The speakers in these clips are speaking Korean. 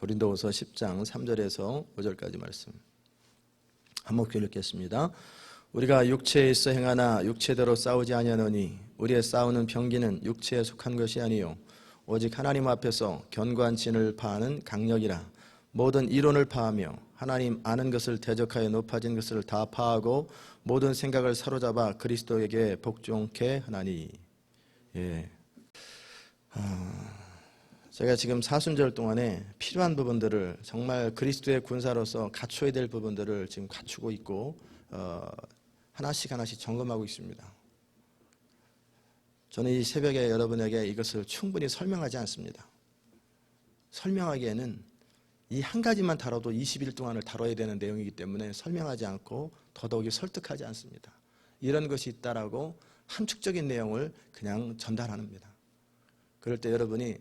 고린도후서 10장 3절에서 5절까지 말씀 한 목소리 읽겠습니다. 우리가 육체에 있어 행하나 육체대로 싸우지 아니하노니 우리의 싸우는 병기는 육체에 속한 것이 아니요 오직 하나님 앞에서 견고한 진을 파하는 강력이라. 모든 이론을 파하며 하나님 아는 것을 대적하여 높아진 것을 다 파하고 모든 생각을 사로잡아 그리스도에게 복종케 하나니. 제가 지금 사순절 동안에 필요한 부분들을 정말 그리스도의 군사로서 갖춰야 될 부분들을 지금 갖추고 있고 하나씩 점검하고 있습니다. 저는 이 새벽에 여러분에게 이것을 충분히 설명하지 않습니다. 설명하기에는 이 한 가지만 다뤄도 20일 동안을 다뤄야 되는 내용이기 때문에 설명하지 않고 더더욱이 설득하지 않습니다. 이런 것이 있다라고 함축적인 내용을 그냥 전달합니다. 그럴 때 여러분이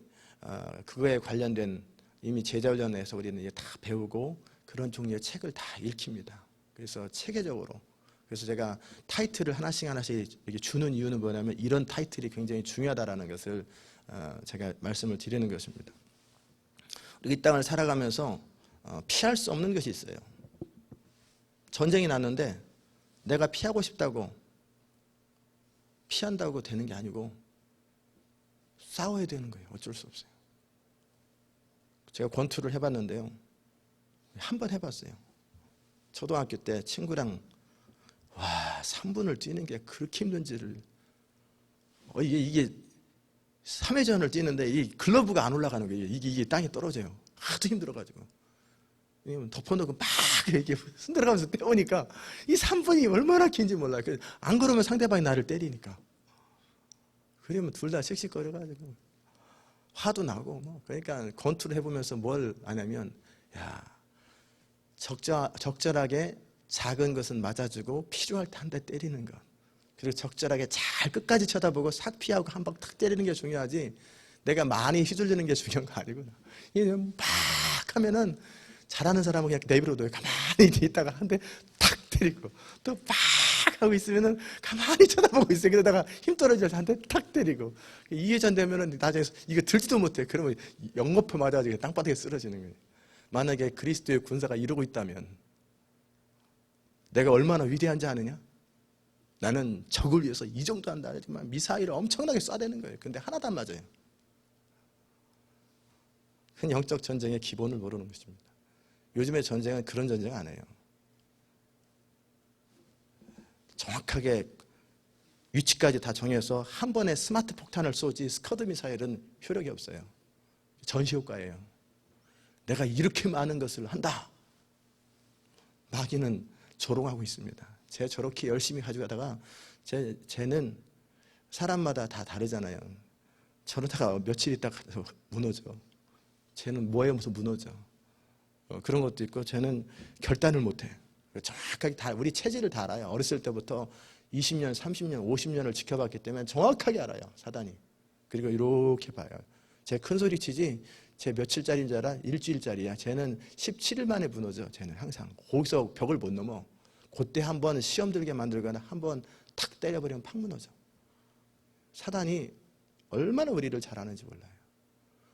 그거에 관련된 이미 제자훈련에서 우리는 다 배우고 그런 종류의 책을 다 읽힙니다. 그래서 체계적으로. 그래서 제가 타이틀을 하나씩 이렇게 주는 이유는 뭐냐면 이런 타이틀이 굉장히 중요하다라는 것을 제가 말씀을 드리는 것입니다. 우리 이 땅을 살아가면서 피할 수 없는 것이 있어요. 전쟁이 났는데 내가 피하고 싶다고 피한다고 되는 게 아니고 싸워야 되는 거예요. 어쩔 수 없어요. 제가 권투를 해봤는데요. 한 번 해봤어요. 초등학교 때 친구랑 3분을 뛰는 게 그렇게 힘든지를 이게 3회전을 뛰는데 이 글러브가 안 올라가는 거예요. 이게 땅에 떨어져요. 하도 힘들어가지고 덮어놓고 막 이렇게 흔들어가면서 때우니까 이 3분이 얼마나 긴지 몰라요. 안 그러면 상대방이 나를 때리니까. 그러면 둘 다 씩씩거려가지고 화도 나고 그러니까 권투를 해보면서 뭘 아냐면 적절하게 작은 것은 맞아주고 필요할 때 한 대 때리는 것. 그리고 적절하게 잘 끝까지 쳐다보고 싹 피하고 한 방 탁 때리는 게 중요하지 내가 많이 휘둘리는 게 중요한 거 아니구나. 막 하면은 잘하는 사람은 그냥 내버려둬요. 가만히 있다가 한 대 탁 때리고 또 막 하고 있으면은 가만히 쳐다보고 있어요. 그러다가 힘 떨어져서 한 대 탁 때리고 2회전 되면은 나중에 이거 들지도 못해. 그러면 영모표 맞아가지고 땅바닥에 쓰러지는 거예요. 만약에 그리스도의 군사가 이러고 있다면 내가 얼마나 위대한지 아느냐? 나는 적을 위해서 이 정도 한다 하지만 미사일을 엄청나게 쏴대는 거예요. 근데 하나도 안 맞아요. 큰 영적 전쟁의 기본을 모르는 것입니다. 요즘의 전쟁은 그런 전쟁 안 해요. 정확하게 위치까지 다 정해서 한 번에 스마트 폭탄을 쏘지 스커드 미사일은 효력이 없어요. 전시효과예요. 내가 이렇게 많은 것을 한다. 마귀는 조롱하고 있습니다. 쟤 저렇게 열심히 가져가다가 쟤는 사람마다 다 다르잖아요. 저러다가 며칠 있다가 무너져. 쟤는 뭐에 무슨 무너져. 그런 것도 있고 쟤는 결단을 못해. 정확하게 다 우리 체질을 다 알아요. 어렸을 때부터 20년, 30년, 50년을 지켜봤기 때문에 정확하게 알아요. 사단이. 그리고 이렇게 봐요. 쟤 큰 소리 치지 쟤 며칠짜리인 줄 알아? 일주일짜리야. 쟤는 17일 만에 무너져. 쟤는 항상. 거기서 벽을 못 넘어. 그때 한번 시험 들게 만들거나 한번 탁 때려버리면 팍 무너져. 사단이 얼마나 우리를 잘 아는지 몰라요.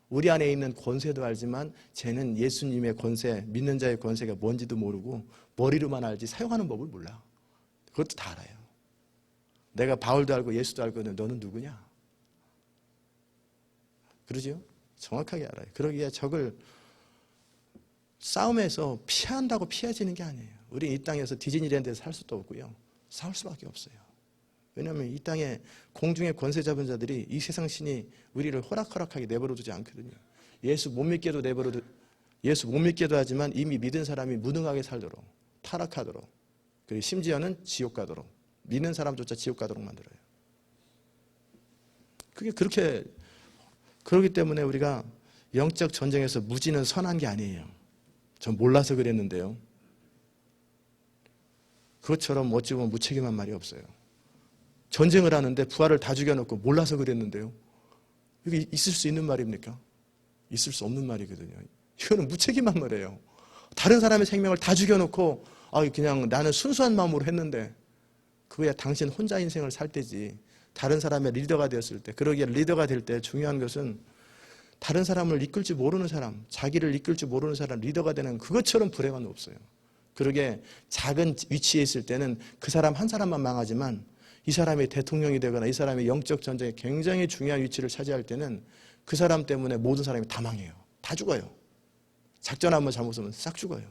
우리 안에 있는 권세도 알지만 쟤는 예수님의 권세, 믿는 자의 권세가 뭔지도 모르고 머리로만 알지 사용하는 법을 몰라. 그것도 다 알아요. 내가 바울도 알고 예수도 알고 너는 누구냐? 그러죠? 정확하게 알아요. 그러기에 적을 싸움에서 피한다고 피해지는 게 아니에요. 우리 이 땅에서 디즈니랜드에서 살 수도 없고요. 싸울 수밖에 없어요. 왜냐하면 이 땅에 공중의 권세 잡은 자들이 이 세상 신이 우리를 호락호락하게 내버려두지 않거든요. 예수 못 믿게도 하지만 이미 믿은 사람이 무능하게 살도록 타락하도록 그리고 심지어는 지옥 가도록 믿는 사람조차 지옥 가도록 만들어요. 그게 그렇기 때문에 우리가 영적 전쟁에서 무지는 선한 게 아니에요. 전 몰라서 그랬는데요. 그것처럼 어찌 보면 무책임한 말이 없어요. 전쟁을 하는데 부하를 다 죽여놓고 몰라서 그랬는데요. 이게 있을 수 있는 말입니까? 있을 수 없는 말이거든요. 이거는 무책임한 말이에요. 다른 사람의 생명을 다 죽여놓고 그냥 나는 순수한 마음으로 했는데 그거야 당신 혼자 인생을 살 때지. 다른 사람의 리더가 되었을 때 그러기에 리더가 될 때 중요한 것은 다른 사람을 이끌 줄 모르는 사람, 자기를 이끌 줄 모르는 사람 리더가 되는 그것처럼 불행한 없어요. 그러게 작은 위치에 있을 때는 그 사람 한 사람만 망하지만 이 사람이 대통령이 되거나 이 사람이 영적 전쟁에 굉장히 중요한 위치를 차지할 때는 그 사람 때문에 모든 사람이 다 망해요. 다 죽어요. 작전 한번 잘못하면 싹 죽어요.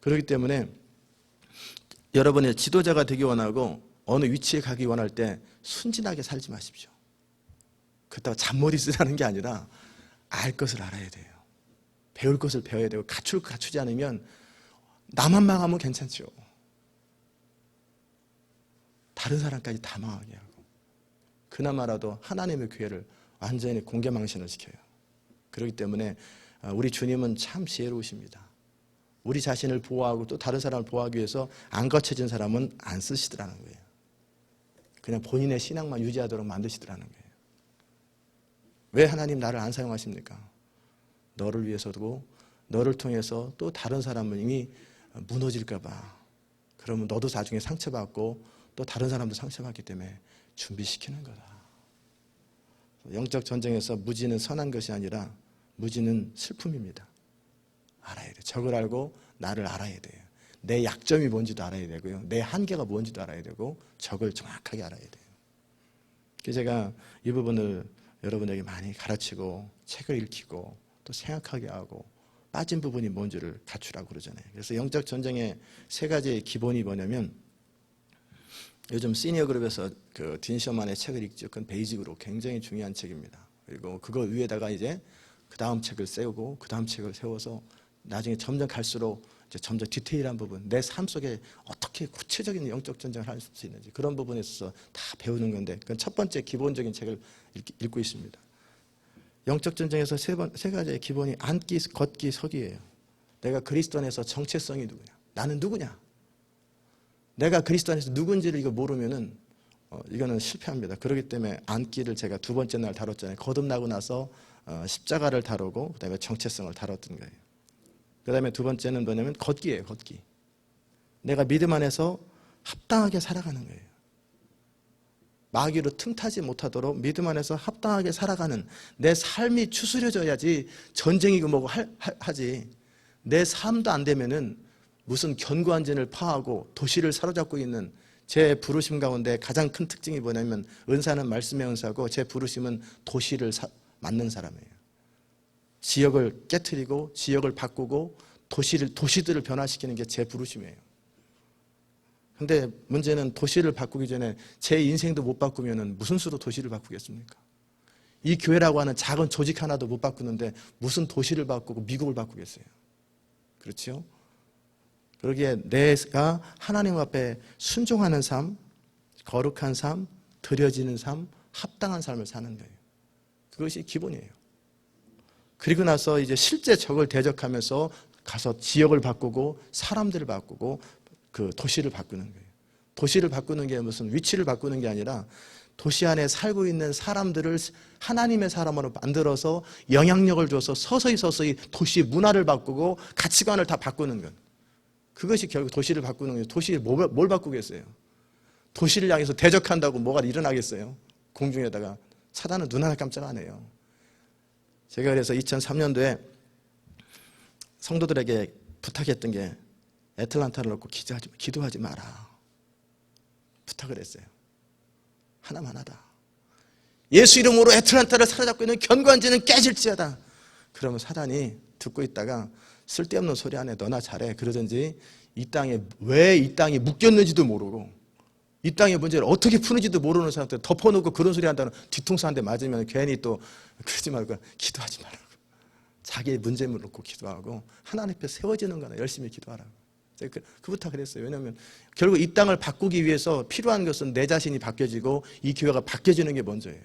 그렇기 때문에 여러분이 지도자가 되기 원하고 어느 위치에 가기 원할 때 순진하게 살지 마십시오. 그렇다고 잔머리 쓰라는 게 아니라 알 것을 알아야 돼요. 배울 것을 배워야 되고 갖추지 않으면 나만 망하면 괜찮죠. 다른 사람까지 다 망하게 하고 그나마라도 하나님의 교회를 완전히 공개망신을 시켜요. 그렇기 때문에 우리 주님은 참 지혜로우십니다. 우리 자신을 보호하고 또 다른 사람을 보호하기 위해서 안 거쳐진 사람은 안 쓰시더라는 거예요. 그냥 본인의 신앙만 유지하도록 만드시더라는 거예요. 왜 하나님 나를 안 사용하십니까? 너를 위해서도 너를 통해서 또 다른 사람은 이미 무너질까 봐. 그러면 너도 나중에 상처받고 또 다른 사람도 상처받기 때문에 준비시키는 거다. 영적 전쟁에서 무지는 선한 것이 아니라 무지는 슬픔입니다. 알아야 돼요. 적을 알고 나를 알아야 돼요. 내 약점이 뭔지도 알아야 되고요. 내 한계가 뭔지도 알아야 되고 적을 정확하게 알아야 돼요. 그래서 제가 이 부분을 여러분에게 많이 가르치고 책을 읽히고 또 생각하게 하고 빠진 부분이 뭔지를 갖추라고 그러잖아요. 그래서 영적 전쟁의 세 가지의 기본이 뭐냐면 요즘 시니어 그룹에서 그 딘 셔만의 책을 읽죠. 그건 베이직으로 굉장히 중요한 책입니다. 그리고 그거 위에다가 이제 그 다음 책을 세우고 그 다음 책을 세워서 나중에 점점 갈수록 이제 점점 디테일한 부분, 내 삶 속에 어떻게 구체적인 영적 전쟁을 할 수 있는지 그런 부분에 있어서 다 배우는 건데 그건 첫 번째 기본적인 책을 읽고 있습니다. 영적 전쟁에서 세 가지의 기본이 앉기, 걷기, 서기예요. 내가 그리스도 안에서 정체성이 누구냐? 나는 누구냐? 내가 그리스도 안에서 누군지를 이거 모르면은 이거는 실패합니다. 그렇기 때문에 앉기를 제가 두 번째 날 다뤘잖아요. 거듭나고 나서 십자가를 다루고 그다음에 정체성을 다뤘던 거예요. 그다음에 두 번째는 뭐냐면 걷기예요. 걷기. 내가 믿음 안에서 합당하게 살아가는 거예요. 마귀로 틈타지 못하도록 믿음 안에서 합당하게 살아가는 내 삶이 추스려져야지 전쟁이고 뭐고 하지. 내 삶도 안 되면은 무슨 견고한 진을 파하고 도시를 사로잡고 있는 제 부르심 가운데 가장 큰 특징이 뭐냐면 은사는 말씀의 은사고 제 부르심은 도시를 맡는 사람이에요. 지역을 깨트리고 지역을 바꾸고 도시들을 변화시키는 게 제 부르심이에요. 근데 문제는 도시를 바꾸기 전에 제 인생도 못 바꾸면 무슨 수로 도시를 바꾸겠습니까? 이 교회라고 하는 작은 조직 하나도 못 바꾸는데 무슨 도시를 바꾸고 미국을 바꾸겠어요? 그렇죠? 그러기에 내가 하나님 앞에 순종하는 삶, 거룩한 삶, 드려지는 삶, 합당한 삶을 사는 거예요. 그것이 기본이에요. 그리고 나서 이제 실제 적을 대적하면서 가서 지역을 바꾸고 사람들을 바꾸고 그 도시를 바꾸는 거예요. 도시를 바꾸는 게 무슨 위치를 바꾸는 게 아니라 도시 안에 살고 있는 사람들을 하나님의 사람으로 만들어서 영향력을 줘서 서서히 도시 문화를 바꾸고 가치관을 다 바꾸는 것. 그것이 결국 도시를 바꾸는 거예요. 도시를 뭘 바꾸겠어요? 도시를 향해서 대적한다고 뭐가 일어나겠어요? 공중에다가. 사단은 눈 하나 깜짝 안 해요. 제가 그래서 2003년도에 성도들에게 부탁했던 게 애틀란타를 놓고 기도하지 마라. 부탁을 했어요. 하나만 하다. 예수 이름으로 애틀란타를 사로잡고 있는 견고한 진은 깨질지어다. 그러면 사단이 듣고 있다가 쓸데없는 소리 안 해. 너나 잘해. 그러든지 이 땅에 왜 이 땅이 묶였는지도 모르고 이 땅의 문제를 어떻게 푸는지도 모르는 사람들 덮어놓고 그런 소리 한다는 뒤통수 한 대 맞으면 괜히 또 그러지 말고 기도하지 말라고. 자기의 문제를 놓고 기도하고 하나님 앞에 세워지는 거나 열심히 기도하라고. 제가 그 부탁을 했어요. 왜냐하면 결국 이 땅을 바꾸기 위해서 필요한 것은 내 자신이 바뀌어지고 이 교회가 바뀌어지는 게 먼저예요.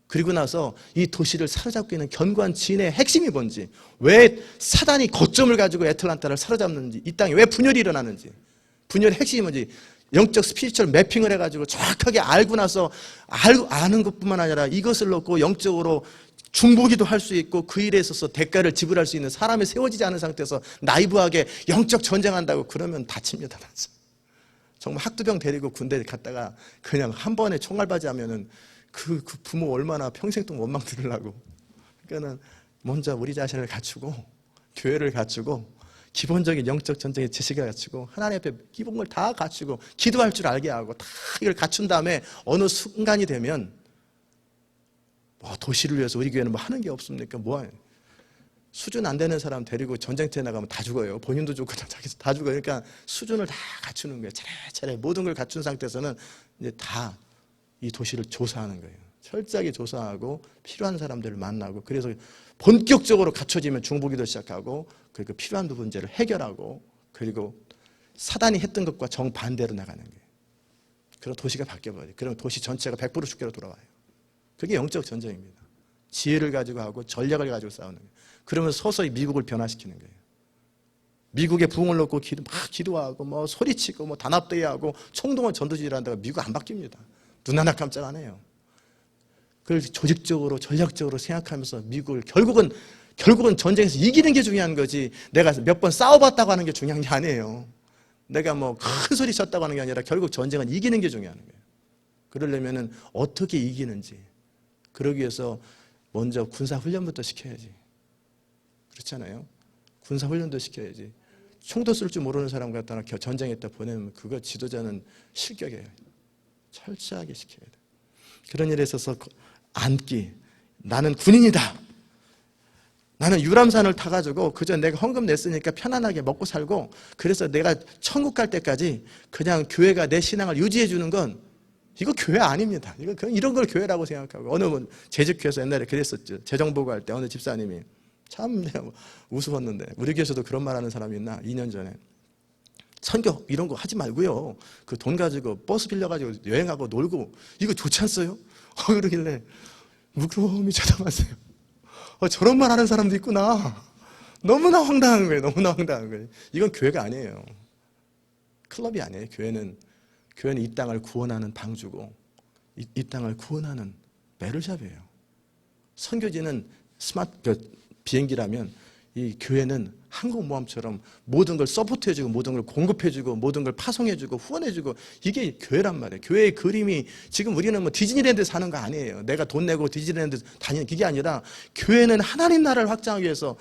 그리고 나서 이 도시를 사로잡고 있는 견고한 진의 핵심이 뭔지, 왜 사단이 거점을 가지고 애틀란타를 사로잡는지, 이 땅에 왜 분열이 일어나는지, 분열의 핵심이 뭔지 영적 스피리추얼 매핑을 해가지고 정확하게 알고 나서 아는 것뿐만 아니라 이것을 놓고 영적으로 중보기도 할 수 있고 그 일에 있어서 대가를 지불할 수 있는 사람이 세워지지 않은 상태에서 나이브하게 영적 전쟁한다고 그러면 다칩니다. 정말 학두병 데리고 군대 갔다가 그냥 한 번에 총알바지 하면은 그 부모 얼마나 평생 동안 원망 들으려고. 그러니까는 먼저 우리 자신을 갖추고 교회를 갖추고 기본적인 영적 전쟁의 지식을 갖추고 하나님 앞에 기본 걸 다 갖추고 기도할 줄 알게 하고 다 이걸 갖춘 다음에 어느 순간이 되면 뭐 도시를 위해서 우리 교회는 뭐 하는 게 없습니까? 뭐 수준 안 되는 사람 데리고 전쟁터에 나가면 다 죽어요. 본인도 죽고 자기도 다 죽어요. 그러니까 수준을 다 갖추는 거예요. 차례차례 모든 걸 갖춘 상태에서는 이제 다 이 도시를 조사하는 거예요. 철저하게 조사하고 필요한 사람들을 만나고 그래서 본격적으로 갖춰지면 중보기도 시작하고 그리고 필요한 문제를 해결하고 그리고 사단이 했던 것과 정반대로 나가는 거예요. 그럼 도시가 바뀌어버려요. 그럼 도시 전체가 100% 주께로 돌아와요. 그게 영적 전쟁입니다. 지혜를 가지고 하고 전략을 가지고 싸우는 거예요. 그러면 서서히 미국을 변화시키는 거예요. 미국에 부흥을 넣고 막 기도하고 뭐 소리치고 뭐 단합대회하고 총동원 전도지를 한다고 미국 안 바뀝니다. 눈 하나 깜짝 안 해요. 그걸 조직적으로 전략적으로 생각하면서 미국을 결국은 전쟁에서 이기는 게 중요한 거지 내가 몇 번 싸워봤다고 하는 게 중요한 게 아니에요. 내가 뭐 큰 소리 쳤다고 하는 게 아니라 결국 전쟁은 이기는 게 중요한 거예요. 그러려면은 어떻게 이기는지 그러기 위해서 먼저 군사훈련부터 시켜야지. 그렇잖아요. 군사훈련도 시켜야지. 총도 쓸 줄 모르는 사람 갖다가 전쟁에다 보내면 그거 지도자는 실격이에요. 철저하게 시켜야 돼. 그런 일에 있어서 안기. 나는 군인이다. 나는 유람선을 타가지고 그저 내가 헌금 냈으니까 편안하게 먹고 살고 그래서 내가 천국 갈 때까지 그냥 교회가 내 신앙을 유지해 주는 건 이거 교회 아닙니다. 이거 그냥 이런 걸 교회라고 생각하고 어느 분 재직회에서 옛날에 그랬었죠. 재정보고할 때 어느 집사님이 참 우스웠는데 우리 교회에서도 그런 말하는 사람이 있나? 2년 전에 선교 이런 거 하지 말고요. 그 돈 가지고 버스 빌려가지고 여행하고 놀고 이거 좋지 않어요? 그러길래 무그러움이 쳐다봤어요. 저런 말 하는 사람도 있구나. 너무나 황당한 거예요. 너무나 황당한 거예요. 이건 교회가 아니에요. 클럽이 아니에요. 교회는 이 땅을 구원하는 방주고 이 땅을 구원하는 배럴샵이에요. 선교지는 비행기라면 이 교회는 항공모함처럼 모든 걸 서포트해주고 모든 걸 공급해주고 모든 걸 파송해주고 후원해주고 이게 교회란 말이에요. 교회의 그림이 지금 우리는 뭐 디즈니랜드 사는 거 아니에요. 내가 돈 내고 디즈니랜드 다니는 그게 아니라 교회는 하나님 나라를 확장하기 위해서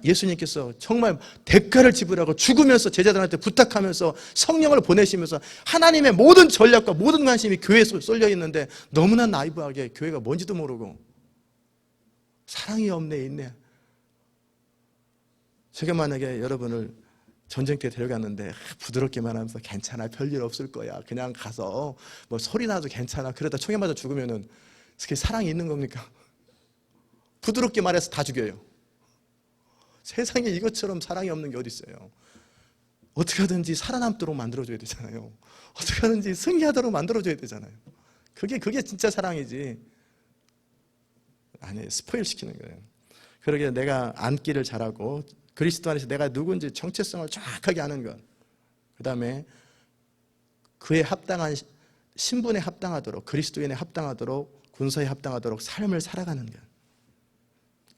예수님께서 정말 대가를 지불하고 죽으면서 제자들한테 부탁하면서 성령을 보내시면서 하나님의 모든 전략과 모든 관심이 교회에 쏠려 있는데 너무나 나이브하게 교회가 뭔지도 모르고 사랑이 없네 있네. 제가 만약에 여러분을 전쟁터에 데려갔는데 부드럽게만 하면서 괜찮아 별일 없을 거야 그냥 가서 뭐 소리 나도 괜찮아 그러다 총에 맞아 죽으면은 그게 사랑이 있는 겁니까? 부드럽게 말해서 다 죽여요. 세상에 이것처럼 사랑이 없는 게 어디 있어요? 어떻게 하든지 살아남도록 만들어줘야 되잖아요. 어떻게 하든지 승리하도록 만들어줘야 되잖아요. 그게 진짜 사랑이지. 아니 스포일 시키는 거예요. 그러게 내가 앉기를 잘하고 그리스도 안에서 내가 누군지 정체성을 정확하게 아는 것. 그 다음에 그에 합당한 신분에 합당하도록 그리스도인에 합당하도록 군사에 합당하도록 삶을 살아가는 것.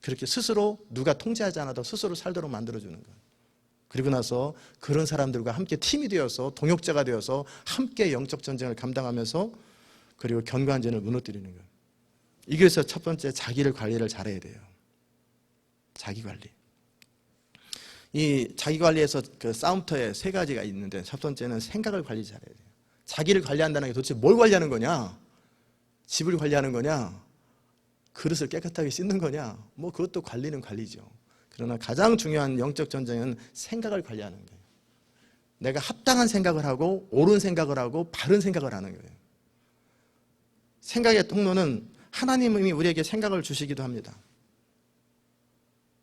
그렇게 스스로 누가 통제하지 않아도 스스로 살도록 만들어주는 것. 그리고 나서 그런 사람들과 함께 팀이 되어서 동역자가 되어서 함께 영적 전쟁을 감당하면서 그리고 견고한 전을 무너뜨리는 것. 이게서 첫 번째 자기를 관리를 잘해야 돼요. 자기 관리. 이 자기 관리에서 그 싸움터에 세 가지가 있는데 첫 번째는 생각을 관리 잘해야 돼요. 자기를 관리한다는 게 도대체 뭘 관리하는 거냐? 집을 관리하는 거냐? 그릇을 깨끗하게 씻는 거냐? 뭐 그것도 관리는 관리죠. 그러나 가장 중요한 영적 전쟁은 생각을 관리하는 거예요. 내가 합당한 생각을 하고 옳은 생각을 하고 바른 생각을 하는 거예요. 생각의 통로는 하나님이 우리에게 생각을 주시기도 합니다.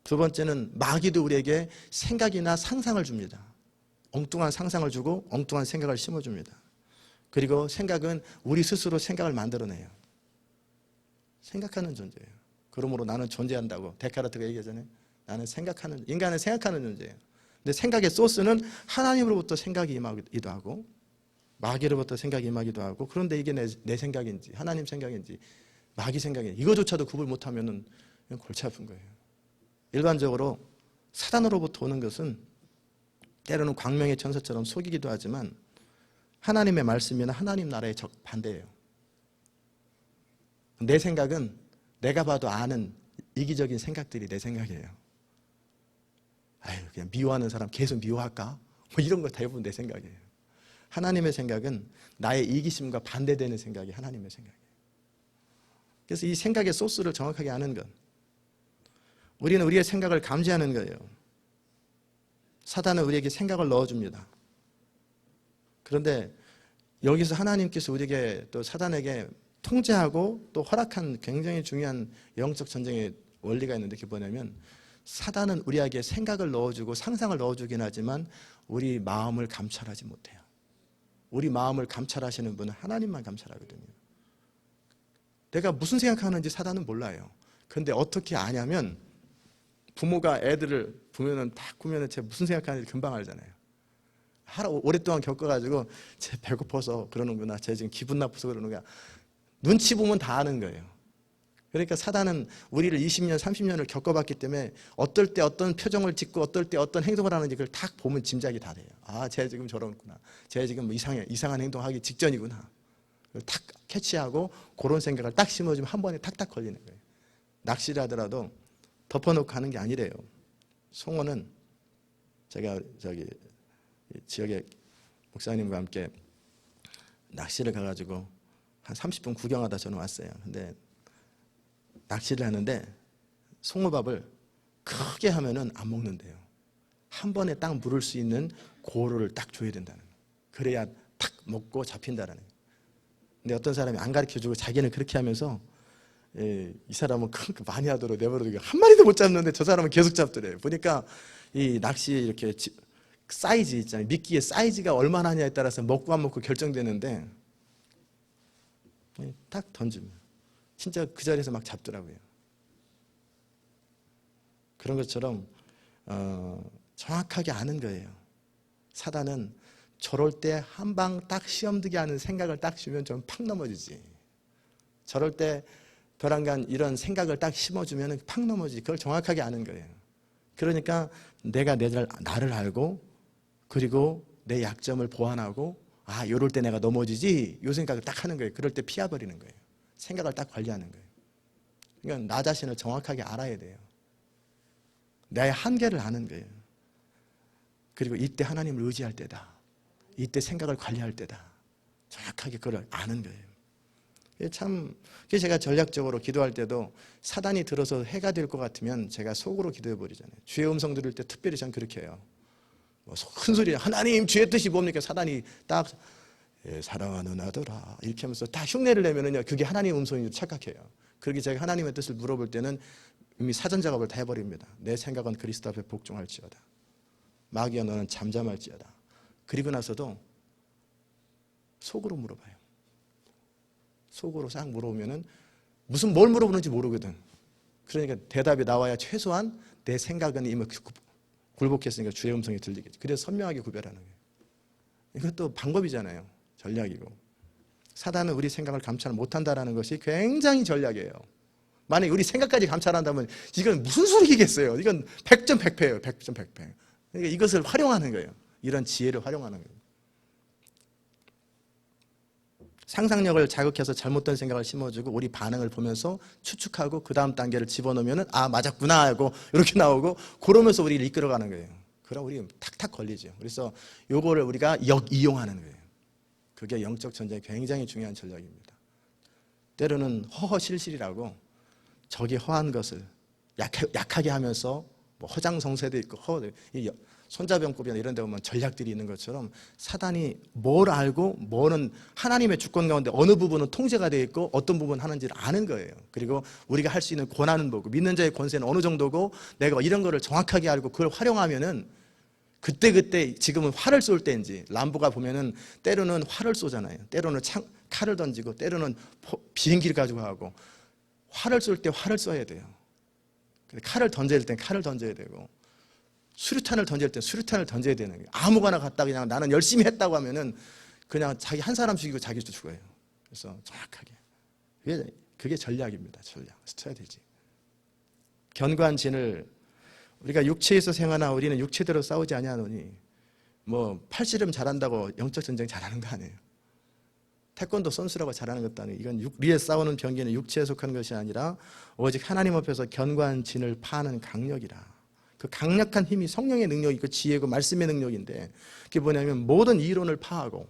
두 번째는 마귀도 우리에게 생각이나 상상을 줍니다. 엉뚱한 상상을 주고 엉뚱한 생각을 심어줍니다. 그리고 생각은 우리 스스로 생각을 만들어내요. 생각하는 존재예요. 그러므로 나는 존재한다고 데카르트가 얘기하잖아요. 나는 인간은 생각하는 존재예요. 근데 생각의 소스는 하나님으로부터 생각이 임하기도 하고 마귀로부터 생각이 임하기도 하고 그런데 이게 내 생각인지 하나님 생각인지 마귀 생각인지 이거조차도 구분 못하면 골치 아픈 거예요. 일반적으로 사단으로부터 오는 것은 때로는 광명의 천사처럼 속이기도 하지만 하나님의 말씀이나 하나님 나라의 반대예요. 내 생각은 내가 봐도 아는 이기적인 생각들이 내 생각이에요. 아유, 그냥 미워하는 사람 계속 미워할까? 뭐 이런 거 대부분 내 생각이에요. 하나님의 생각은 나의 이기심과 반대되는 생각이 하나님의 생각이에요. 그래서 이 생각의 소스를 정확하게 아는 것, 우리는 우리의 생각을 감지하는 거예요. 사단은 우리에게 생각을 넣어줍니다. 그런데 여기서 하나님께서 우리에게 또 사단에게 통제하고 또 허락한 굉장히 중요한 영적 전쟁의 원리가 있는데 그게 뭐냐면, 사단은 우리에게 생각을 넣어주고 상상을 넣어주긴 하지만 우리 마음을 감찰하지 못해요. 우리 마음을 감찰하시는 분은 하나님만 감찰하거든요. 내가 무슨 생각하는지 사단은 몰라요. 그런데 어떻게 아냐면, 부모가 애들을 보면은 딱 보면은 쟤 무슨 생각하는지 금방 알잖아요. 오랫동안 겪어가지고 쟤 배고파서 그러는구나, 쟤 지금 기분 나빠서 그러는구나, 눈치 보면 다 아는 거예요. 그러니까 사단은 우리를 20년, 30년을 겪어봤기 때문에 어떨 때 어떤 표정을 짓고 어떨 때 어떤 행동을 하는지 그걸 딱 보면 짐작이 다 돼요. 아, 쟤 지금 저러는구나, 쟤 지금 이상한 행동하기 직전이구나. 그걸 탁 캐치하고 그런 생각을 딱 심어주면 한 번에 탁탁 걸리는 거예요. 낚시를 하더라도 덮어놓고 하는 게 아니래요. 송어는 제가 지역의 목사님과 함께 낚시를 가가지고 한 30분 구경하다 저는 왔어요. 근데 낚시를 하는데 송어밥을 크게 하면은 안 먹는데요. 한 번에 딱 물을 수 있는 고로를 딱 줘야 된다는 거예요. 그래야 탁 먹고 잡힌다는 거예요. 근데 어떤 사람이 안 가르쳐주고 자기는 그렇게 하면서, 이 사람은 많이 하도록 내버려두고 한 마리도 못 잡는데 저 사람은 계속 잡더래요. 보니까 이 낚시 이렇게 사이즈 있잖아요. 미끼의 사이즈가 얼마나 하냐에 따라서 먹고 안 먹고 결정되는데, 딱 던지면 진짜 그 자리에서 막 잡더라고요. 그런 것처럼 정확하게 아는 거예요. 사단은 저럴 때 한 방 딱 시험되게 하는 생각을 딱 주면 좀 팍 넘어지지. 저럴 때 벼랑간 이런 생각을 딱 심어주면 팍 넘어지지. 그걸 정확하게 아는 거예요. 그러니까 내가 나를 알고, 그리고 내 약점을 보완하고, 아, 이럴 때 내가 넘어지지, 이 생각을 딱 하는 거예요. 그럴 때 피해버리는 거예요. 생각을 딱 관리하는 거예요. 그러니까 나 자신을 정확하게 알아야 돼요. 나의 한계를 아는 거예요. 그리고 이때 하나님을 의지할 때다, 이때 생각을 관리할 때다, 정확하게 그걸 아는 거예요. 참, 제가 전략적으로 기도할 때도 사단이 들어서 해가 될 것 같으면 제가 속으로 기도해 버리잖아요. 주의 음성 들을 때 특별히 전 그렇게 해요. 큰 소리, 하나님 주의 뜻이 뭡니까? 사단이 딱 사랑하는 아들아 이렇게 하면서 다 흉내를 내면은요, 그게 하나님의 음성인 줄 착각해요. 그렇게 제가 하나님의 뜻을 물어볼 때는 이미 사전 작업을 다 해버립니다. 내 생각은 그리스도 앞에 복종할지어다, 마귀야 너는 잠잠할지어다. 그리고 나서도 속으로 물어봐요. 속으로 싹 물어보면은 뭘 물어보는지 모르거든. 그러니까 대답이 나와야 최소한 내 생각은 이미 굴복했으니까 주의 음성이 들리겠지. 그래서 선명하게 구별하는 거예요. 이것도 방법이잖아요. 전략이고. 사단은 우리 생각을 감찰 못한다는 것이 굉장히 전략이에요. 만약에 우리 생각까지 감찰한다면 이건 무슨 소리겠어요. 이건 100점 100패예요. 100점 100패. 그러니까 이것을 활용하는 거예요. 이런 지혜를 활용하는 거예요. 상상력을 자극해서 잘못된 생각을 심어주고 우리 반응을 보면서 추측하고 그 다음 단계를 집어넣으면 아, 맞았구나 하고 이렇게 나오고, 그러면서 우리를 이끌어가는 거예요. 그럼 우리 탁탁 걸리죠. 그래서 요거를 우리가 역이용하는 거예요. 그게 영적 전쟁의 굉장히 중요한 전략입니다. 때로는 허허실실이라고 적이 허한 것을 약하게 하면서 뭐 허장성세도 있고 손자병법이나 이런 데 보면 전략들이 있는 것처럼 사단이 뭘 알고 뭐는 하나님의 주권 가운데 어느 부분은 통제가 되어 있고 어떤 부분 하는지를 아는 거예요. 그리고 우리가 할 수 있는 권한은 뭐고 믿는 자의 권세는 어느 정도고 내가 이런 거를 정확하게 알고 그걸 활용하면은 그때 지금은 활을 쏠 때인지, 람보가 보면은 때로는 활을 쏘잖아요. 때로는 칼을 던지고 때로는 비행기를 가지고 하고, 활을 쏠 때 활을 쏘야 돼요. 칼을 던져야 될 땐 칼을 던져야 되고, 수류탄을 던질 때 수류탄을 던져야 되는 거예요. 아무거나 갖다 그냥 나는 열심히 했다고 하면은 그냥 자기 한 사람 죽이고 자기도 죽어요. 그래서 정확하게. 그게 전략입니다. 전략. 스트래티지. 견고한 진을 우리가 육체에서 생하나 우리는 육체대로 싸우지 아니하노니, 뭐 팔씨름 잘한다고 영적 전쟁 잘하는 거 아니에요. 태권도 선수라고 잘하는 것도 아니고 이건 우리의 싸우는 병기는 육체에 속한 것이 아니라 오직 하나님 앞에서 견고한 진을 파는 강력이라. 그 강력한 힘이 성령의 능력이고 지혜고 말씀의 능력인데 그게 뭐냐면 모든 이론을 파하고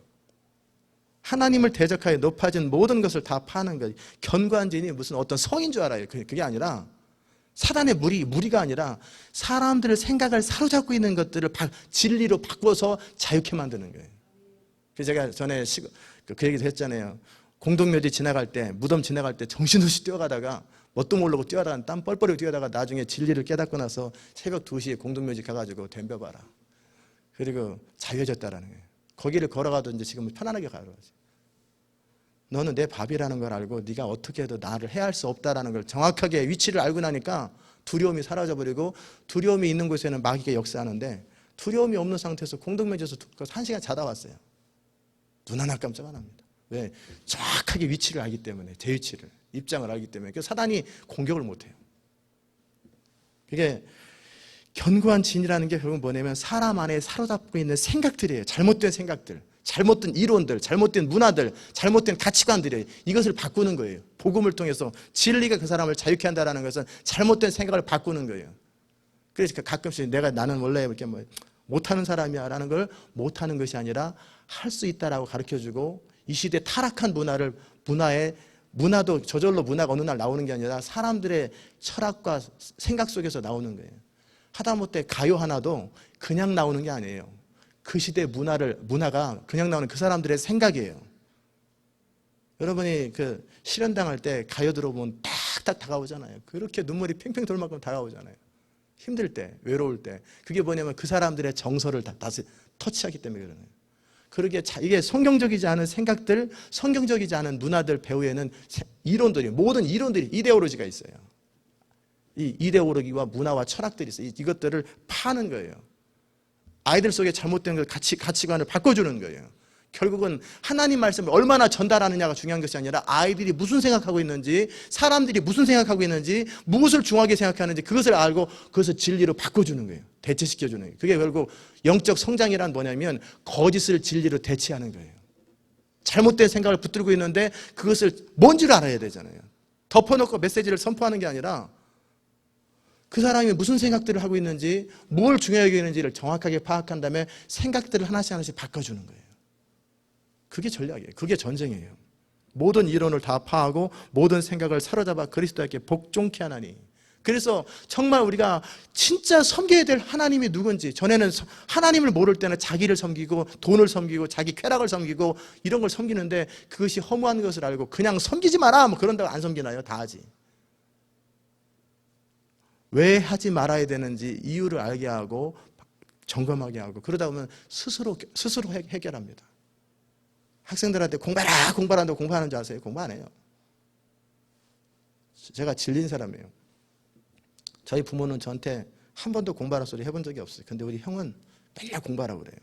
하나님을 대적하여 높아진 모든 것을 다 파는 거예요. 견고한 진이 무슨 어떤 성인 줄 알아요. 그게 아니라 사단의 무리가 아니라 사람들의 생각을 사로잡고 있는 것들을 진리로 바꿔서 자유케 만드는 거예요. 그래서 제가 전에 그 얘기도 했잖아요. 공동묘지 지나갈 때, 무덤 지나갈 때 정신없이 뛰어가다가 뭣도 모르고 뛰어다가 땀 뻘뻘이 뛰어다가 나중에 진리를 깨닫고 나서 새벽 2시에 공동묘지 가가지고 덤벼봐라. 그리고 자유해졌다라는 거예요. 거기를 걸어가도 이제 지금 편안하게 가는 거지. 너는 내 밥이라는 걸 알고 네가 어떻게 해도 나를 해할 수 없다라는 걸 정확하게 위치를 알고 나니까 두려움이 사라져버리고 두려움이 있는 곳에는 마귀가 역사하는데 두려움이 없는 상태에서 공동묘지에서 1시간 자다 왔어요. 눈 하나 깜짝 안 합니다. 왜? 정확하게 위치를 알기 때문에 제 위치를 입장을 알기 때문에 그래서 사단이 공격을 못해요. 그게 견고한 진이라는 게 결국 뭐냐면 사람 안에 사로잡고 있는 생각들이에요. 잘못된 생각들, 잘못된 이론들, 잘못된 문화들, 잘못된 가치관들이에요. 이것을 바꾸는 거예요. 복음을 통해서 진리가 그 사람을 자유케 한다는 것은 잘못된 생각을 바꾸는 거예요. 그래서 가끔씩 나는 원래 이렇게 못하는 사람이야 라는 걸 못하는 것이 아니라 할 수 있다라고 가르쳐주고 이 시대 타락한 문화도 저절로 문화가 어느 날 나오는 게 아니라 사람들의 철학과 생각 속에서 나오는 거예요. 하다못해 가요 하나도 그냥 나오는 게 아니에요. 그 시대 문화가 그냥 나오는 그 사람들의 생각이에요. 여러분이 그 실현당할 때 가요 들어보면 탁탁 다가오잖아요. 그렇게 눈물이 팽팽 돌 만큼 다가오잖아요. 힘들 때, 외로울 때. 그게 뭐냐면 그 사람들의 정서를 다시 터치하기 때문에 그러는 거예요. 그러게 이게 성경적이지 않은 생각들, 성경적이지 않은 문화들 배후에는 모든 이론들이 이데올로지가 있어요. 이 이데올로기와 문화와 철학들이 있어요. 이것들을 파는 거예요. 아이들 속에 잘못된 가치관을 바꿔주는 거예요. 결국은 하나님 말씀을 얼마나 전달하느냐가 중요한 것이 아니라 아이들이 무슨 생각하고 있는지, 사람들이 무슨 생각하고 있는지, 무엇을 중요하게 생각하는지 그것을 알고 그것을 진리로 바꿔주는 거예요. 대체시켜주는 거예요. 그게 결국 영적 성장이란 뭐냐면 거짓을 진리로 대체하는 거예요. 잘못된 생각을 붙들고 있는데 그것을 뭔지를 알아야 되잖아요. 덮어놓고 메시지를 선포하는 게 아니라 그 사람이 무슨 생각들을 하고 있는지, 뭘 중요하게 여기는지를 정확하게 파악한 다음에 생각들을 하나씩 바꿔주는 거예요. 그게 전략이에요. 그게 전쟁이에요. 모든 이론을 다 파하고 모든 생각을 사로잡아 그리스도에게 복종케 하나니. 그래서 정말 우리가 진짜 섬겨야 될 하나님이 누군지, 전에는 하나님을 모를 때는 자기를 섬기고 돈을 섬기고 자기 쾌락을 섬기고 이런 걸 섬기는데 그것이 허무한 것을 알고 그냥 섬기지 마라 그런다고 안 섬기나요? 다 하지. 왜 하지 말아야 되는지 이유를 알게 하고 점검하게 하고 그러다 보면 스스로 해결합니다. 학생들한테 공부하라는데 공부하는 줄 아세요? 공부 안 해요. 제가 질린 사람이에요. 저희 부모는 저한테 한 번도 공부하라는 소리 해본 적이 없어요. 근데 우리 형은 맨날 공부하라고 그래요.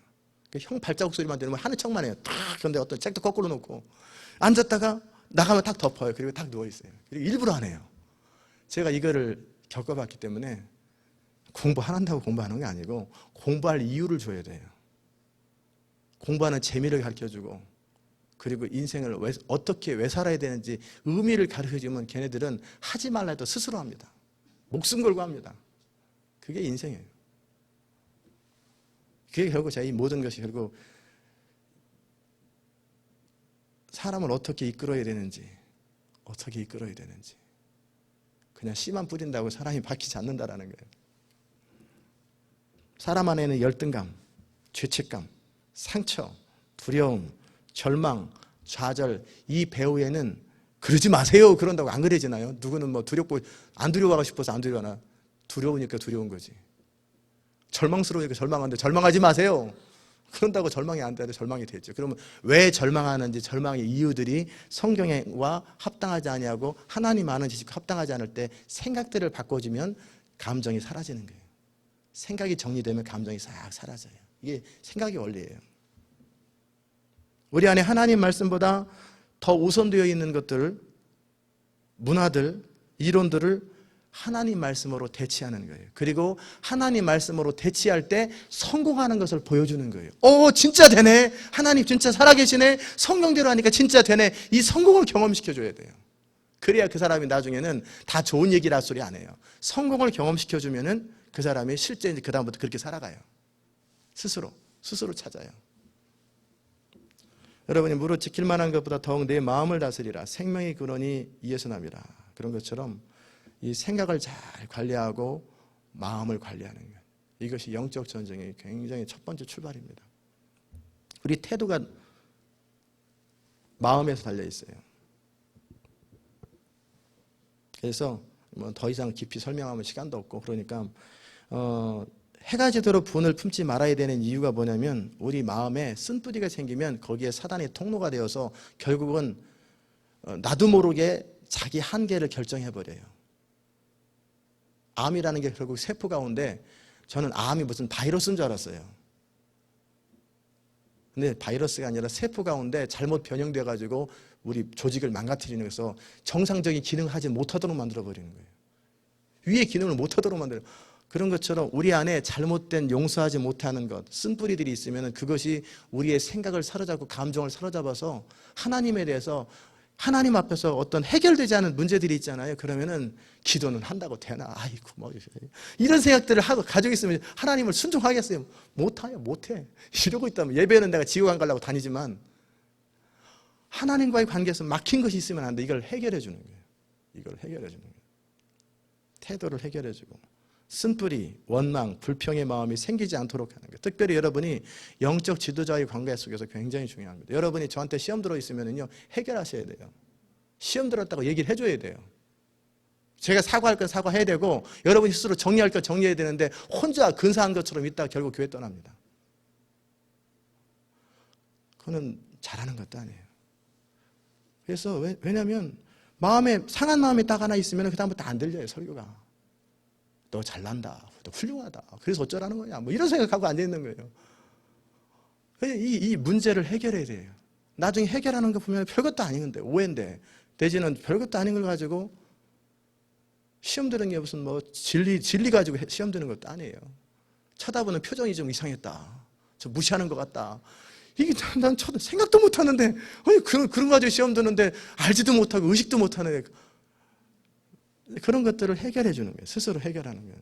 형 발자국 소리만 들으면 하는 척만 해요. 딱. 그런데 어떤 책도 거꾸로 놓고 앉았다가 나가면 딱 덮어요. 그리고 딱 누워있어요. 그리고 일부러 안 해요. 제가 이거를 겪어봤기 때문에 공부 안 한다고 공부하는 게 아니고 공부할 이유를 줘야 돼요. 공부하는 재미를 가르쳐주고 그리고 인생을 어떻게 왜 살아야 되는지 의미를 가르쳐주면 걔네들은 하지 말라 해도 스스로 합니다. 목숨 걸고 합니다. 그게 인생이에요. 그게 결국 이 모든 것이 결국 사람을 어떻게 이끌어야 되는지 그냥 씨만 뿌린다고 사람이 바뀌지 않는다라는 거예요. 사람 안에는 열등감, 죄책감, 상처, 두려움, 절망, 좌절, 이 배후에는 그러지 마세요 그런다고 안 그래지나요? 누구는 두렵고 안 두려워하고 싶어서 안 두려워하나? 두려우니까 두려운 거지. 절망스러우니까 절망하는데 절망하지 마세요 그런다고 절망이 안 돼도 절망이 되죠. 그러면 왜 절망하는지 절망의 이유들이 성경과 합당하지 아니하고 하나님 아는 지식과 합당하지 않을 때 생각들을 바꿔주면 감정이 사라지는 거예요. 생각이 정리되면 감정이 싹 사라져요. 이게 생각의 원리예요. 우리 안에 하나님 말씀보다 더 우선되어 있는 것들, 문화들, 이론들을 하나님 말씀으로 대치하는 거예요. 그리고 하나님 말씀으로 대치할 때 성공하는 것을 보여주는 거예요. 진짜 되네. 하나님 진짜 살아계시네. 성경대로 하니까 진짜 되네. 이 성공을 경험시켜줘야 돼요. 그래야 그 사람이 나중에는 다 좋은 얘기라 소리 안 해요. 성공을 경험시켜주면은 그 사람이 실제 그 다음부터 그렇게 살아가요. 스스로 찾아요. 여러분이 무릇 지킬 만한 것보다 더욱 내 마음을 다스리라. 생명의 근원이 이에서 남이라. 그런 것처럼 이 생각을 잘 관리하고 마음을 관리하는 것. 이것이 영적 전쟁의 굉장히 첫 번째 출발입니다. 우리 태도가 마음에서 달려 있어요. 그래서 뭐 더 이상 깊이 설명하면 시간도 없고 그러니까 해가 지도록 분을 품지 말아야 되는 이유가 뭐냐면 우리 마음에 쓴뿌리가 생기면 거기에 사단의 통로가 되어서 결국은 나도 모르게 자기 한계를 결정해버려요. 암이라는 게 결국 세포 가운데 저는 암이 무슨 바이러스인 줄 알았어요. 근데 바이러스가 아니라 세포 가운데 잘못 변형돼가지고 우리 조직을 망가뜨리는 것에서 정상적인 기능을 하지 못하도록 만들어버리는 거예요. 위의 기능을 못하도록 만들어요. 그런 것처럼 우리 안에 잘못된 용서하지 못하는 것, 쓴뿌리들이 있으면 그것이 우리의 생각을 사로잡고 감정을 사로잡아서 하나님에 대해서 하나님 앞에서 어떤 해결되지 않은 문제들이 있잖아요. 그러면은 기도는 한다고 되나? 아이고 뭐 이런 생각들을 가지고 있으면 하나님을 순종하겠어요? 못해. 이러고 있다면 예배는 내가 지옥 안 가려고 다니지만 하나님과의 관계에서 막힌 것이 있으면 안 돼. 이걸 해결해 주는 거예요. 이걸 해결해 주는 거예요. 태도를 해결해 주고 쓴뿌리, 원망, 불평의 마음이 생기지 않도록 하는 거예요. 특별히 여러분이 영적 지도자의 관계 속에서 굉장히 중요합니다. 여러분이 저한테 시험 들어있으면요 해결하셔야 돼요. 시험 들었다고 얘기를 해줘야 돼요. 제가 사과할 건 사과해야 되고 여러분이 스스로 정리할 건 정리해야 되는데 혼자 근사한 것처럼 있다가 결국 교회 떠납니다. 그거는 잘하는 것도 아니에요. 그래서 왜냐하면 상한 마음이 딱 하나 있으면 그 다음부터 안 들려요. 설교가. 너 잘난다. 너 훌륭하다. 그래서 어쩌라는 거냐. 뭐 이런 생각하고 앉아있는 거예요. 이 문제를 해결해야 돼요. 나중에 해결하는 거 보면 별것도 아닌데 오해인데 대지는 별것도 아닌 걸 가지고 시험 드는 게 무슨 뭐 진리 가지고 시험 드는 것도 아니에요. 쳐다보는 표정이 좀 이상했다. 저 무시하는 것 같다. 이게 난 생각도 못 하는데 그런 거 가지고 시험 드는데 알지도 못하고 의식도 못 하는 그런 것들을 해결해 주는 거예요. 스스로 해결하는 거예요.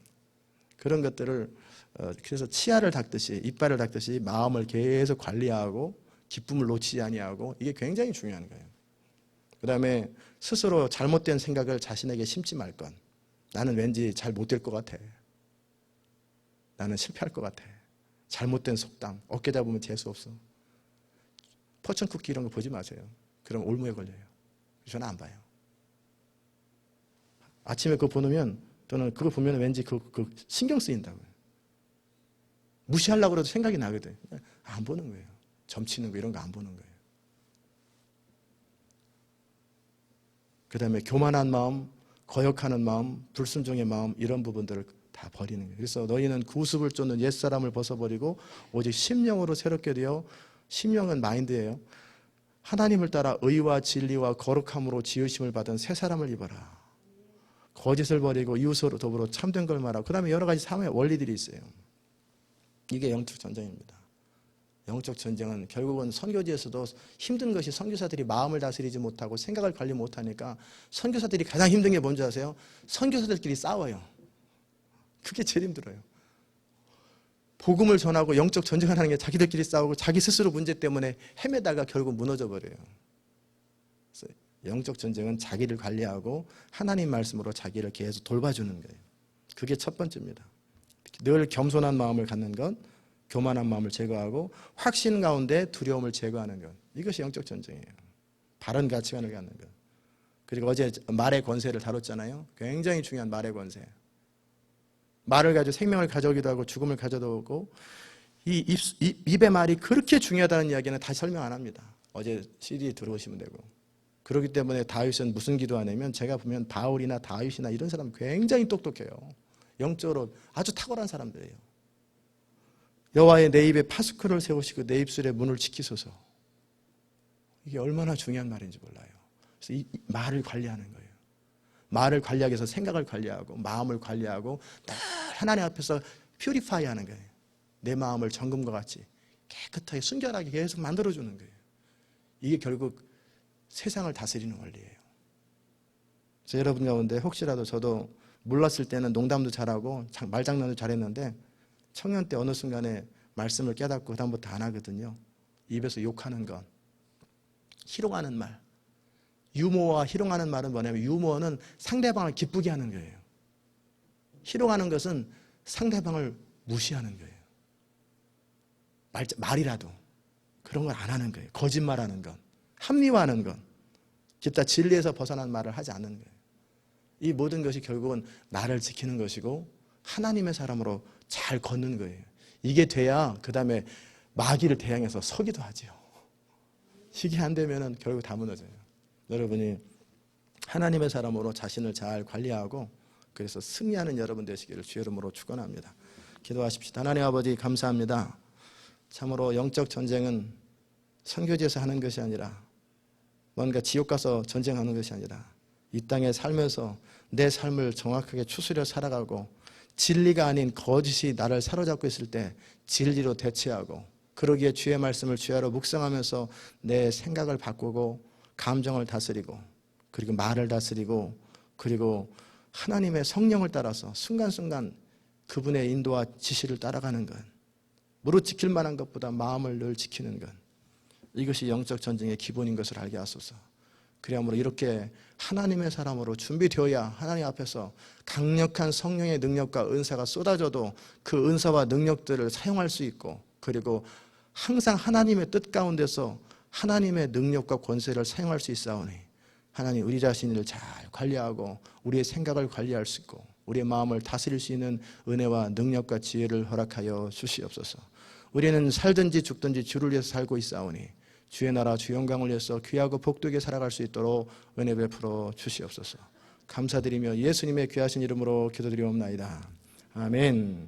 그런 것들을 그래서 치아를 닦듯이 이빨을 닦듯이 마음을 계속 관리하고 기쁨을 놓치지 아니하고 이게 굉장히 중요한 거예요. 그 다음에 스스로 잘못된 생각을 자신에게 심지 말 것. 나는 왠지 잘 못 될 것 같아. 나는 실패할 것 같아. 잘못된 속담. 어깨 잡으면 재수 없어. 포천 쿠키 이런 거 보지 마세요. 그럼 올무에 걸려요. 저는 안 봐요. 아침에 그거 보면 또는 그거 보면 왠지 그 신경 쓰인다고요. 무시하려고 해도 생각이 나거든. 안 보는 거예요. 점치는 거 이런 거 안 보는 거예요. 그 다음에 교만한 마음, 거역하는 마음, 불순종의 마음 이런 부분들을 다 버리는 거예요. 그래서 너희는 구습을 쫓는 옛사람을 벗어버리고 오직 심령으로 새롭게 되어 심령은 마인드예요. 하나님을 따라 의와 진리와 거룩함으로 지으심을 받은 새 사람을 입어라. 거짓을 버리고 이웃으로 더불어 참된 걸 말하고 그 다음에 여러 가지 삶의 원리들이 있어요. 이게 영적 전쟁입니다. 영적 전쟁은 결국은 선교지에서도 힘든 것이 선교사들이 마음을 다스리지 못하고 생각을 관리 못하니까 선교사들이 가장 힘든 게 뭔지 아세요? 선교사들끼리 싸워요. 그게 제일 힘들어요. 복음을 전하고 영적 전쟁을 하는 게 자기들끼리 싸우고 자기 스스로 문제 때문에 헤매다가 결국 무너져 버려요. 그래서 영적 전쟁은 자기를 관리하고 하나님 말씀으로 자기를 계속 돌봐주는 거예요. 그게 첫 번째입니다. 늘 겸손한 마음을 갖는 것, 교만한 마음을 제거하고 확신 가운데 두려움을 제거하는 것. 이것이 영적 전쟁이에요. 바른 가치관을 갖는 것. 그리고 어제 말의 권세를 다뤘잖아요. 굉장히 중요한 말의 권세. 말을 가지고 생명을 가져오기도 하고 죽음을 가져오고 이 입의 말이 그렇게 중요하다는 이야기는 다시 설명 안 합니다. 어제 CD 들어오시면 되고. 그렇기 때문에 다윗은 무슨 기도하냐면 제가 보면 바울이나 다윗이나 이런 사람 굉장히 똑똑해요. 영적으로 아주 탁월한 사람들이에요. 여호와의 내 입에 파수꾼을 세우시고 내 입술에 문을 지키소서. 이게 얼마나 중요한 말인지 몰라요. 그래서 이 말을 관리하는 거예요. 말을 관리하기 위해서 생각을 관리하고 마음을 관리하고 늘 하나님 앞에서 퓨리파이 하는 거예요. 내 마음을 정금과 같이 깨끗하게 순결하게 계속 만들어주는 거예요. 이게 결국 세상을 다스리는 원리예요. 그래서 여러분 가운데 혹시라도 저도 몰랐을 때는 농담도 잘하고 말장난도 잘했는데 청년 때 어느 순간에 말씀을 깨닫고 그다음부터 안 하거든요. 입에서 욕하는 것, 희롱하는 말. 유머와 희롱하는 말은 뭐냐면 유머는 상대방을 기쁘게 하는 거예요. 희롱하는 것은 상대방을 무시하는 거예요. 말이라도 그런 걸 안 하는 거예요. 거짓말하는 것, 합리화하는 것, 기타 진리에서 벗어난 말을 하지 않는 거예요. 이 모든 것이 결국은 나를 지키는 것이고 하나님의 사람으로 잘 걷는 거예요. 이게 돼야 그 다음에 마귀를 대항해서 서기도 하지요. 이게 안 되면 결국 다 무너져요. 여러분이 하나님의 사람으로 자신을 잘 관리하고 그래서 승리하는 여러분 되시기를 주의 이름으로 축원합니다. 기도하십시다. 하나님 아버지 감사합니다. 참으로 영적 전쟁은 선교지에서 하는 것이 아니라 뭔가 지옥 가서 전쟁하는 것이 아니라 이 땅에 살면서 내 삶을 정확하게 추스려 살아가고 진리가 아닌 거짓이 나를 사로잡고 있을 때 진리로 대체하고 그러기에 주의 말씀을 주야로 묵상하면서 내 생각을 바꾸고 감정을 다스리고 그리고 말을 다스리고 그리고 하나님의 성령을 따라서 순간순간 그분의 인도와 지시를 따라가는 것, 무릇 지킬 만한 것보다 마음을 늘 지키는 것, 이것이 영적 전쟁의 기본인 것을 알게 하소서. 그래야므로 이렇게 하나님의 사람으로 준비되어야 하나님 앞에서 강력한 성령의 능력과 은사가 쏟아져도 그 은사와 능력들을 사용할 수 있고 그리고 항상 하나님의 뜻 가운데서 하나님의 능력과 권세를 사용할 수 있사오니 하나님 우리 자신을 잘 관리하고 우리의 생각을 관리할 수 있고 우리의 마음을 다스릴 수 있는 은혜와 능력과 지혜를 허락하여 주시옵소서. 우리는 살든지 죽든지 주를 위해서 살고 있사오니 주의 나라 주 영광을 위해서 귀하고 복되게 살아갈 수 있도록 은혜 베풀어 주시옵소서. 감사드리며 예수님의 귀하신 이름으로 기도드리옵나이다. 아멘.